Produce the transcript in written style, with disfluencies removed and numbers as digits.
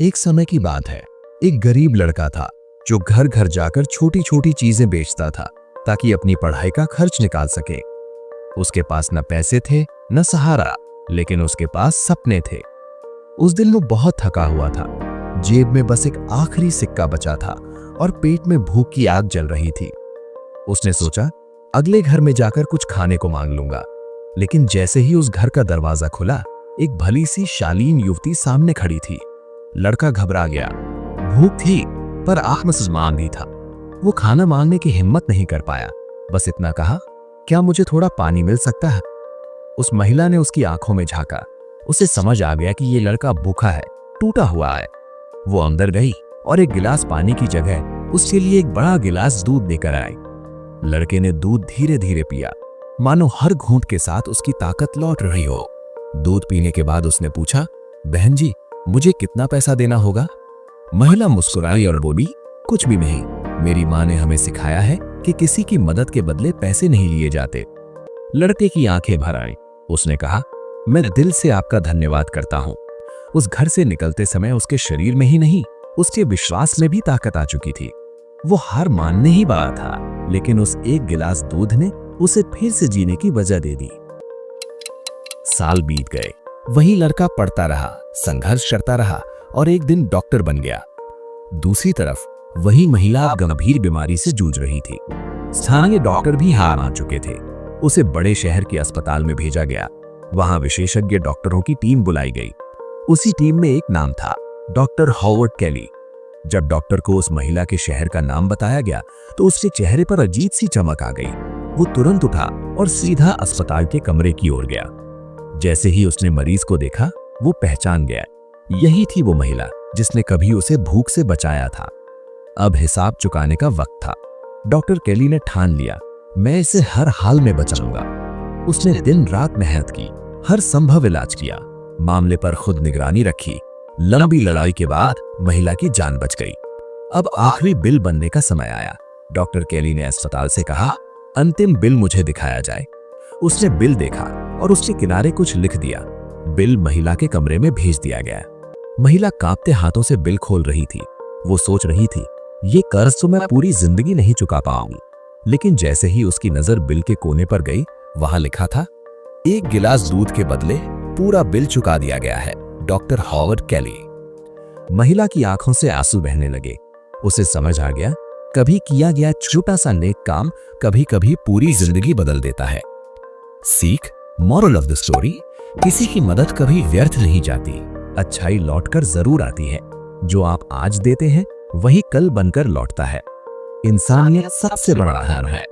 एक समय की बात है। एक गरीब लड़का था जो घर घर जाकर छोटी छोटी चीजें बेचता था ताकि अपनी पढ़ाई का खर्च निकाल सके। उसके पास न पैसे थे न सहारा, लेकिन उसके पास सपने थे। उस दिन वो बहुत थका हुआ था। जेब में बस एक आखिरी सिक्का बचा था और पेट में भूख की आग जल रही थी। उसने सोचा, अगले घर में जाकर कुछ खाने को मांग लूंगा। लेकिन जैसे ही उस घर का दरवाजा खुला, एक भली सी शालीन युवती सामने खड़ी थी। लड़का घबरा गया। भूख थी पर आत्मसम्मान भी था। वो खाना मांगने की हिम्मत नहीं कर पाया। बस इतना कहा, क्या मुझे थोड़ा पानी मिल सकता है? उस महिला ने उसकी आंखों में झांका। उसे समझ आ गया कि ये लड़का भूखा है, टूटा हुआ है। वो अंदर गई और एक गिलास पानी की जगह उसके लिए एक बड़ा गिलास दूध लेकर आई। लड़के ने दूध धीरे धीरे पिया, मानो हर घूंट के साथ उसकी ताकत लौट रही हो। दूध पीने के बाद उसने पूछा, बहन जी, मुझे कितना पैसा देना होगा? महिला मुस्कुराई और बोली, कुछ भी नहीं। मेरी माँ ने हमें सिखाया है कि किसी की मदद के बदले पैसे नहीं लिए जाते। लड़के की आंखें भर आईं। उसने कहा, मैं दिल से आपका धन्यवाद करता हूँ। उस घर से निकलते समय उसके शरीर में ही नहीं, उसके विश्वास में भी ताकत आ चुकी थी। वो हार मानने ही वाला था, लेकिन उस एक गिलास दूध ने उसे फिर से जीने की वजह दे दी। साल बीत गए। वही लड़का पढ़ता रहा, संघर्ष करता रहा और एक दिन डॉक्टर बन गया। दूसरी तरफ वही महिला गंभीर बीमारी से जूझ रही थी। स्थानीय डॉक्टर भी हार मान चुके थे। उसे बड़े शहर के अस्पताल में भेजा गया। वहां विशेषज्ञ डॉक्टरों की टीम बुलाई गई। उसी टीम में एक नाम था, डॉक्टर हॉवर्ड कैली। जब डॉक्टर को उस महिला के शहर का नाम बताया गया तो उसके चेहरे पर अजीब सी चमक आ गई। वो तुरंत उठा और सीधा अस्पताल के कमरे की ओर गया। जैसे ही उसने मरीज को देखा, वो पहचान गया। यही थी वो महिला जिसने कभी उसे भूख से बचाया था। अब हिसाब चुकाने का वक्त था। डॉक्टर कैली ने ठान लिया, मैं इसे हर हाल में बचाऊंगा। उसने दिन रात मेहनत की, हर संभव इलाज किया, मामले पर खुद निगरानी रखी। लंबी लड़ाई के बाद महिला की जान बच गई। अब आखिरी बिल बनने का समय आया। डॉक्टर कैली ने अस्पताल से कहा, अंतिम बिल मुझे दिखाया जाए। उसने बिल देखा और उसके किनारे कुछ लिख दिया। बिल महिला के कमरे में भेज दिया गया। महिला कांपते हाथों से बिल खोल रही थी। वो सोच रही थी, ये कर्ज तो मैं पूरी जिंदगी नहीं चुका पाऊंगी। लेकिन जैसे ही उसकी नजर बिल के कोने पर गई, वहां लिखा था, एक गिलास दूध के बदले पूरा बिल चुका दिया गया है, डॉक्टर हॉवर्ड कैली। महिला की आंखों से आंसू बहने लगे। उसे समझ आ गया, कभी किया गया छोटा सा नेक काम कभी कभी पूरी जिंदगी बदल देता है। सीख, मॉरल ऑफ द स्टोरी, किसी की मदद कभी व्यर्थ नहीं जाती। अच्छाई लौटकर जरूर आती है। जो आप आज देते हैं वही कल बनकर लौटता है। इंसानियत सबसे बड़ा धर्म है।